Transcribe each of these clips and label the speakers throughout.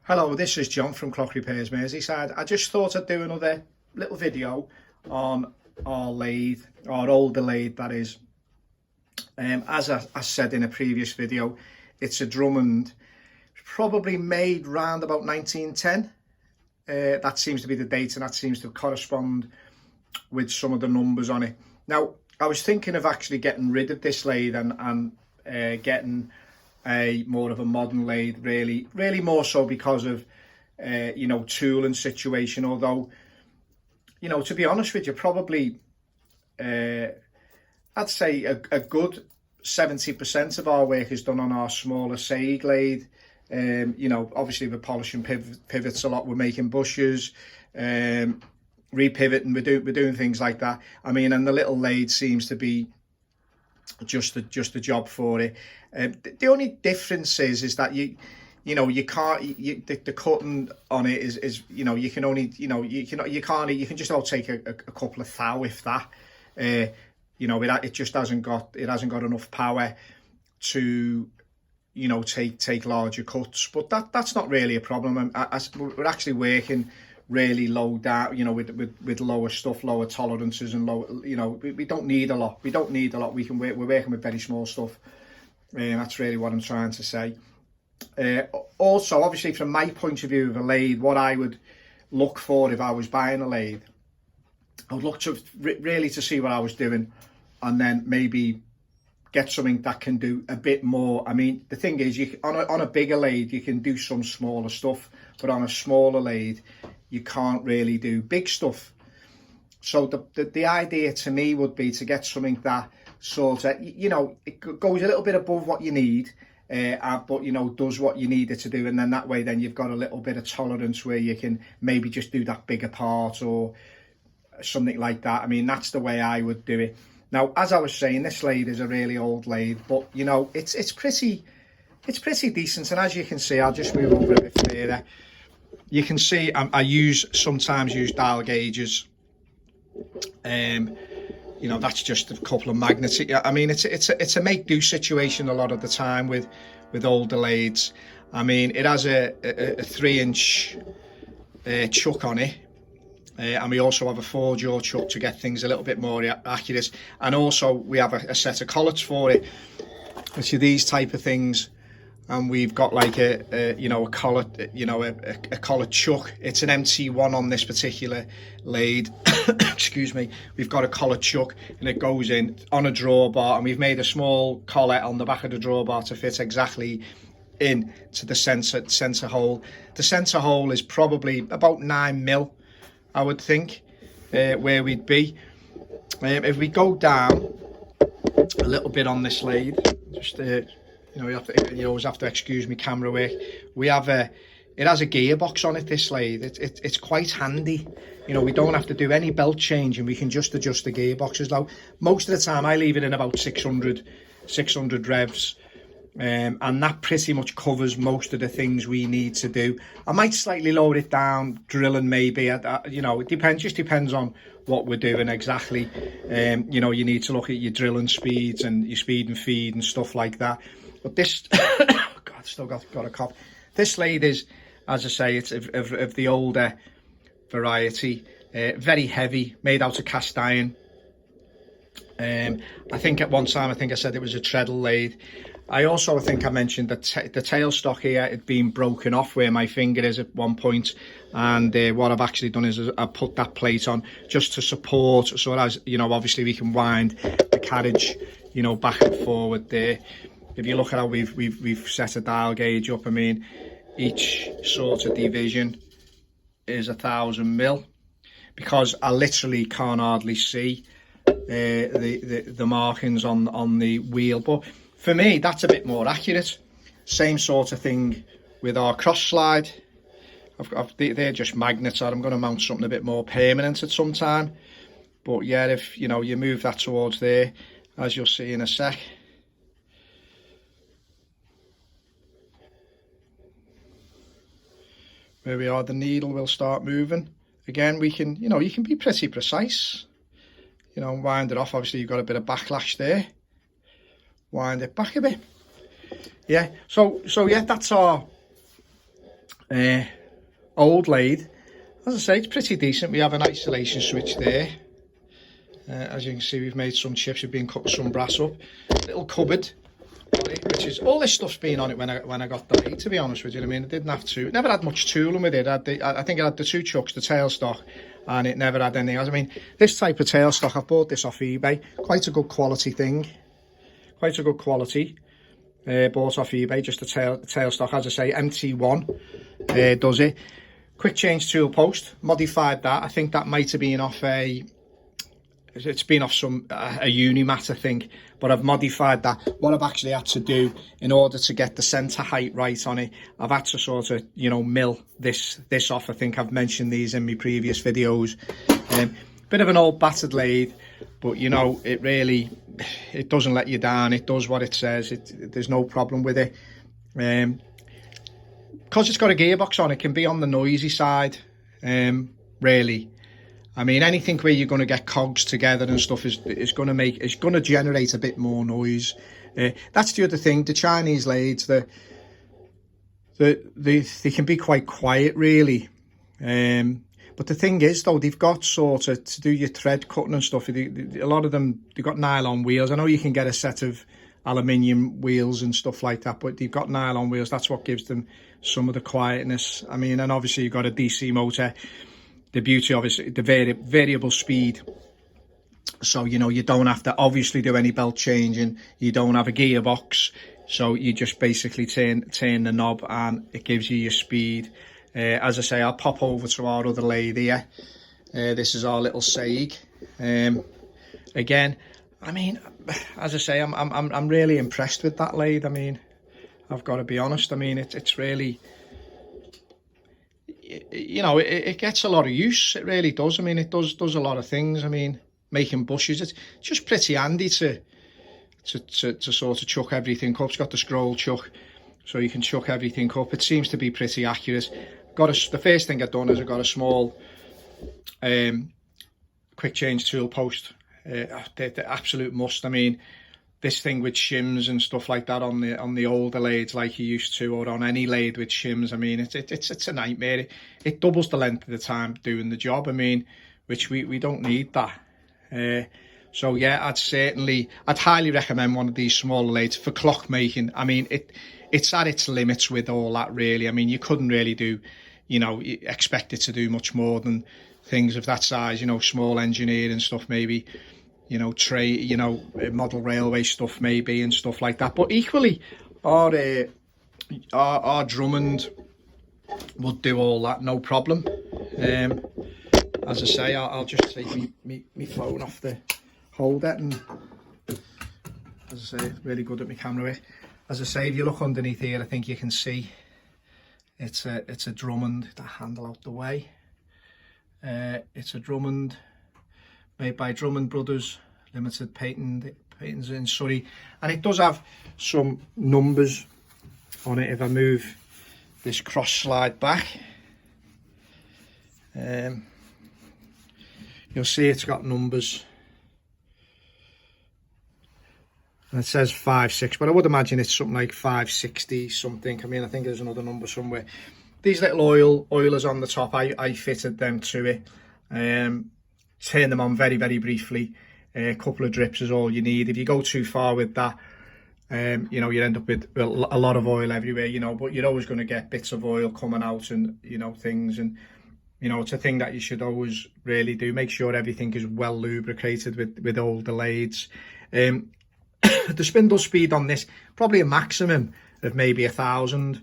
Speaker 1: Hello, this is John from Clock Repairs Merseyside. I just thought I'd do another little video on our lathe, our older lathe that is. As I said in a previous video, it's a Drummond, probably made round about 1910. That seems to be the date, and that seems to correspond with some of the numbers on it. Now, I was thinking of actually getting rid of this lathe and getting a more of a modern lathe, really more so because of tooling situation. Although, to be honest with you, probably I'd say a good 70% of our work is done on our smaller SAG lathe. Obviously we're polishing pivots a lot, we're making bushes, repivoting, we're doing things like that. I mean, and the little lathe seems to be just a job for it. The only difference is that you can't, the cutting on it is you can only, you can just about take a couple of thou, if that. It just hasn't got enough power to take larger cuts, but that's not really a problem. We're actually working really low down, with lower stuff, lower tolerances, and lower, we don't need a lot. We're working with very small stuff. That's really what I'm trying to say. Also, obviously, from my point of view of a lathe, what I would look for if I was buying a lathe, I would look to really to see what I was doing, and then maybe get something that can do a bit more. I mean, the thing is, on a bigger lathe, you can do some smaller stuff, but on a smaller lathe, you can't really do big stuff. So the idea to me would be to get something that sort of, it goes a little bit above what you need, but does what you need it to do, and then that way then you've got a little bit of tolerance where you can maybe just do that bigger part or something like that. I mean, that's the way I would do it. Now, as I was saying, this lathe is a really old lathe, but it's pretty decent. And as you can see, I'll just move over a bit further. You can see I sometimes use dial gauges. That's just a couple of magnets. I mean, it's a make do situation a lot of the time with older lathes. I mean, it has a 3-inch chuck on it. And we also have a 4-jaw chuck to get things a little bit more accurate, and also we have a set of collets for it, which are these type of things. And we've got like a collet, a collet chuck. It's an MT1 on this particular lathe. Excuse me. We've got a collet chuck, and it goes in on a drawbar, and we've made a small collet on the back of the drawbar to fit exactly in to the center hole. The center hole is probably about 9mm, I would think, where we'd be. If we go down a little bit on this lathe, just you always have to excuse me camera work. It has a gearbox on it, this lathe. It's quite handy. We don't have to do any belt change, and we can just adjust the gearboxes. Now, most of the time I leave it in about 600 revs. And that pretty much covers most of the things we need to do. I might slightly lower it down, drilling maybe. It depends on what we're doing exactly. You need to look at your drilling speeds and your speed and feed and stuff like that. But this, God, still got a cough. This lathe is, as I say, it's of the older variety, very heavy, made out of cast iron. I think at one time, I said it was a treadle lathe. I think I mentioned that the tailstock here had been broken off where my finger is at one point, and what I've actually done is I put that plate on just to support, so as obviously we can wind the carriage back and forward there. If you look at how we've set a dial gauge up, I mean, each sort of division is 1000mm, because I literally can't hardly see the markings on the wheel. But for me, that's a bit more accurate. Same sort of thing with our cross slide. They're just magnets. I'm going to mount something a bit more permanent at some time. But yeah, if you move that towards there, as you'll see in a sec. Where we are, the needle will start moving. Again, we can, you can be pretty precise. Wind it off. Obviously, you've got a bit of backlash there. Wind it back a bit. Yeah, so yeah, that's our Old lathe. As I say, it's pretty decent. We have an isolation switch there. As you can see, we've made some chips. We've been cutting some brass up. Little cupboard, which is all this stuff's been on it when I got the lathe, to be honest with you. I mean, I didn't have to. Never had much tooling with it. I think it had the 2 chucks, the tailstock, and it never had anything else. I mean, this type of tailstock, I bought this off eBay. Quite a good quality thing. Quite a good quality. Bought off eBay, just a tailstock, as I say, MT1 does it. Quick change tool post, modified that. I think that might have been off it's been off some a Unimat, I think, but I've modified that. What I've actually had to do in order to get the centre height right on it, I've had to sort of, you know, mill this off. I think I've mentioned these in my previous videos. Bit of an old battered lathe, but you know, it doesn't let you down. It does what it says. There's no problem with it. Because it's got a gearbox on, it can be on the noisy side, really. I mean, anything where you're going to get cogs together and stuff is going to generate a bit more noise. That's the other thing. The Chinese lathes, they can be quite quiet, really. But the thing is, though, they've got sort of, to do your thread cutting and stuff, a lot of them, they've got nylon wheels. I know you can get a set of aluminium wheels and stuff like that, but they've got nylon wheels. That's what gives them some of the quietness. I mean, and obviously you've got a DC motor. The beauty of it is the variable speed. So, you know, you don't have to obviously do any belt changing. You don't have a gearbox. So you just basically turn the knob and it gives you your speed. As I say, I'll pop over to our other lathe here. This is our little Sag. Again, I mean, as I say, I'm really impressed with that lathe. I mean, I've got to be honest. I mean, it's really, you know, it gets a lot of use. It really does. I mean, it does a lot of things. I mean, making bushes. It's just pretty handy to sort of chuck everything up. It's got the scroll chuck, so you can chuck everything up. It seems to be pretty accurate. The first thing I've done is I got a small quick change tool post. The absolute must. I mean, this thing with shims and stuff like that on the older lathes like you used to, or on any lathe with shims, I mean, it's a nightmare. It doubles the length of the time doing the job. I mean, which we don't need that. So yeah, I'd highly recommend one of these smaller lathes for clock making. I mean, it's at its limits with all that, really. I mean, you couldn't really do, you know, expect it to do much more than things of that size, you know, small engineering stuff maybe, you know, model railway stuff maybe and stuff like that. But equally, our Drummond would do all that, no problem. As I say, I'll just take my phone off the holder, and as I say, really good at my camera work. As I say, if you look underneath here, I think you can see it's a Drummond. The handle out the way. It's a Drummond made by Drummond Brothers Limited, patents in Surrey, and it does have some numbers on it. If I move this cross slide back, you'll see it's got numbers, and it says 5.6, but I would imagine it's something like 560 something. I mean, I think there's another number somewhere. These little oilers on the top, I fitted them to it. Turn them on very, very briefly. A couple of drips is all you need. If you go too far with that, you know, you end up with a lot of oil everywhere, you know, but you're always going to get bits of oil coming out and, you know, things. And, you know, it's a thing that you should always really do. Make sure everything is well lubricated with all the lathes. The spindle speed on this, probably a maximum of maybe 1,000.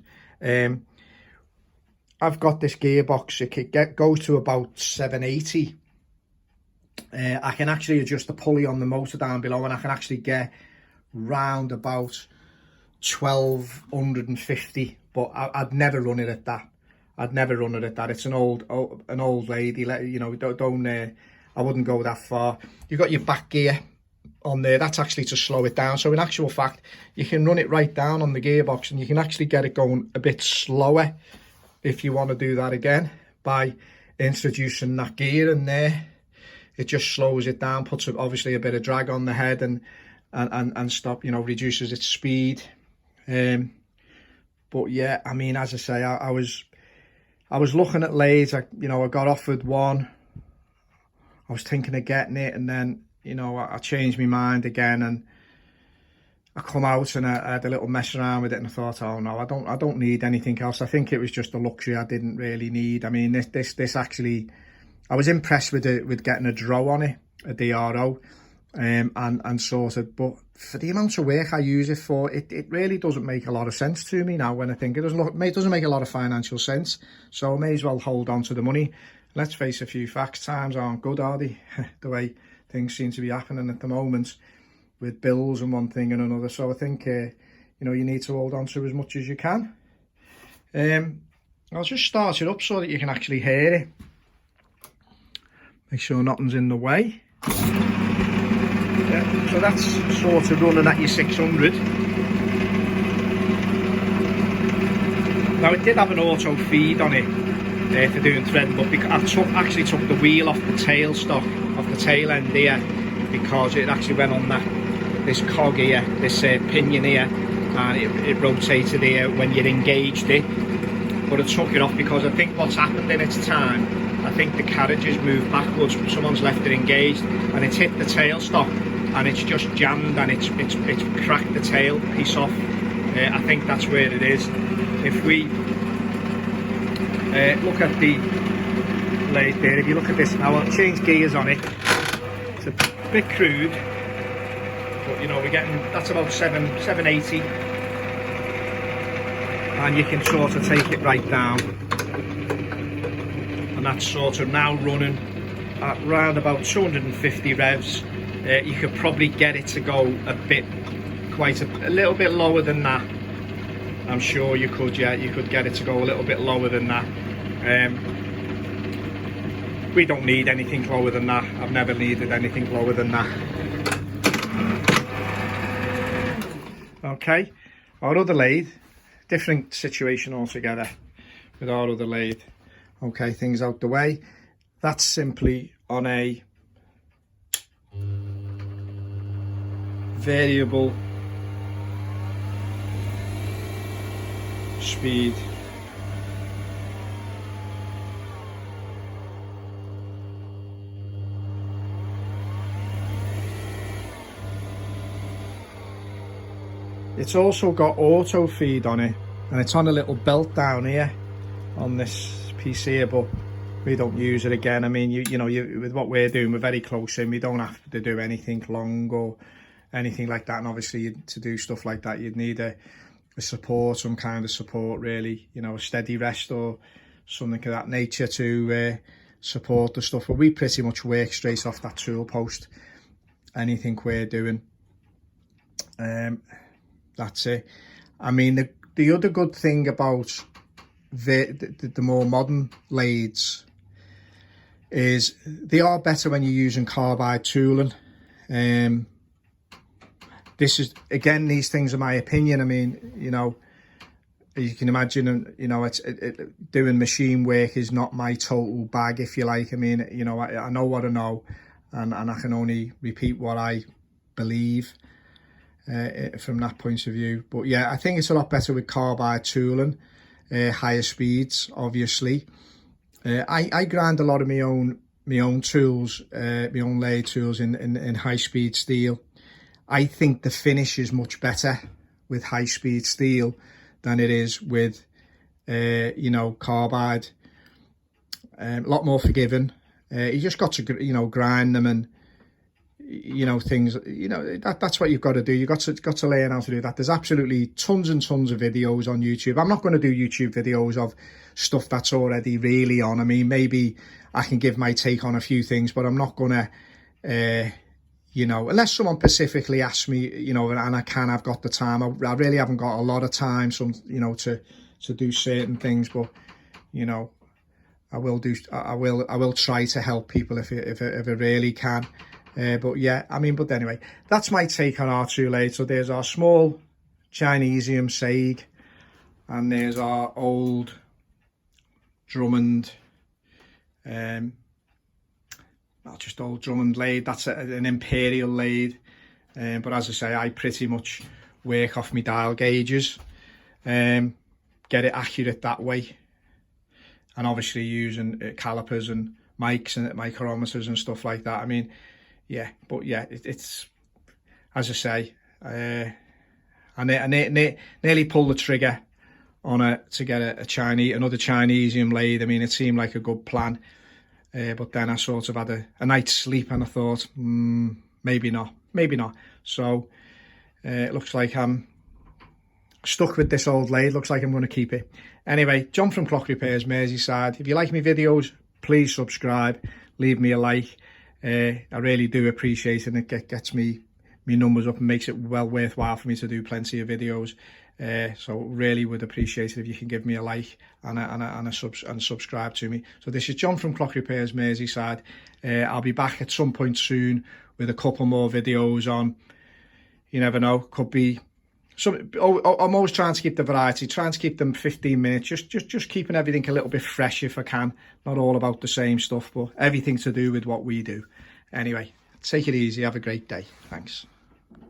Speaker 1: I've got this gearbox, it goes to about 780. I can actually adjust the pulley on the motor down below, and I can actually get round about 1,250, but I'd never run it at that. I'd never run it at that. It's an old lady, you know, I wouldn't go that far. You've got your back gear on there, that's actually to slow it down. So in actual fact, you can run it right down on the gearbox, and you can actually get it going a bit slower if you want to do that again by introducing that gear in there. It just slows it down, puts obviously a bit of drag on the head, and stop, you know, reduces its speed. But yeah, I mean, as I say, I was I was looking at lathes. I got offered one. I was thinking of getting it, and then I changed my mind again, and I come out and I had a little mess around with it, and I thought, oh no, I don't need anything else. I think it was just a luxury I didn't really need. I mean, this actually, I was impressed with getting a draw on it, a DRO, and sort of, but for the amount of work I use it for, it really doesn't make a lot of sense to me now when I think it doesn't make a lot of financial sense. So I may as well hold on to the money. Let's face a few facts, times aren't good, are they? The way things seem to be happening at the moment, with bills and one thing and another. So I think you need to hold on to as much as you can. I'll just start it up so that you can actually hear it. Make sure nothing's in the way. Yeah, so that's sort of running at your 600. Now it did have an auto feed on it for doing threading, but because I actually took the wheel off the tail stock, off the tail end here, because it actually went on this cog here, this pinion here, and it rotated here when you engaged it. But I took it off because I think what's happened in its time, I think the carriage has moved backwards. Someone's left it engaged, and it's hit the tail stock, and it's just jammed, and it's cracked the tail piece off. I think that's where it is. If we look at the lathe there, if you look at this now, I'll change gears on it. It's a bit crude, but we're getting, that's about 780, and you can sort of take it right down, and that's sort of now running at around about 250 revs. You could probably get it to go a little bit lower than that. I'm sure you could, yeah, you could get it to go a little bit lower than that. We don't need anything lower than that. I've never needed anything lower than that. Okay, our other lathe, different situation altogether with our other lathe. Okay, things out the way. That's simply on a variable speed. It's also got auto feed on it, and it's on a little belt down here on this piece here, but we don't use it again. I mean, with what we're doing, we're very close in. We don't have to do anything long or anything like that. And obviously, to do stuff like that, you'd need a support, some kind of support, really. A steady rest or something of that nature to support the stuff. But we pretty much work straight off that tool post. Anything we're doing, that's it. I mean, the other good thing about the more modern lathes is they are better when you're using carbide tooling. This is, again, these things are my opinion. I mean, you can imagine, doing machine work is not my total bag, if you like. I mean, I know what I know, and I can only repeat what I believe from that point of view. But yeah, I think it's a lot better with carbide tooling, higher speeds, obviously. I grind a lot of my own tools, my own lathe tools in high speed steel. I think the finish is much better with high speed steel than it is with carbide. A lot more forgiving. You just got to grind them, and things, that's what you've got to do. You've got to learn how to do that. There's absolutely tons and tons of videos on YouTube. I'm not going to do YouTube videos of stuff that's already really on. I mean, maybe I can give my take on a few things, but I'm not going to, unless someone specifically asks me, and I've got the time. I really haven't got a lot of time, to do certain things, but, I will try to help people if I really can. But yeah, I mean, but anyway, that's my take on our two lathes. So there's our small Chinesium Sag, and there's our old Drummond, not just old Drummond lathe. That's an Imperial lathe, but as I say, I pretty much work off my dial gauges, get it accurate that way, and obviously using calipers and mics and micrometers and stuff like that. I mean, yeah, but yeah, it's as I say, I nearly pulled the trigger on it to get another Chinesium lathe. I mean, it seemed like a good plan, but then I sort of had a night's sleep and I thought, maybe not. So it looks like I'm stuck with this old lathe. Looks like I'm going to keep it. Anyway, John from Clock Repairs, Merseyside. If you like my videos, please subscribe, leave me a like. I really do appreciate it, and it gets me numbers up and makes it well worthwhile for me to do plenty of videos. So really would appreciate it if you can give me a like and subscribe to me. So this is John from Clock Repairs, Merseyside. I'll be back at some point soon with a couple more videos on, you never know, could be some. I'm always trying to keep the variety, trying to keep them 15 minutes, just keeping everything a little bit fresh if I can. Not all about the same stuff, but everything to do with what we do. Anyway, take it easy, have a great day. Thanks.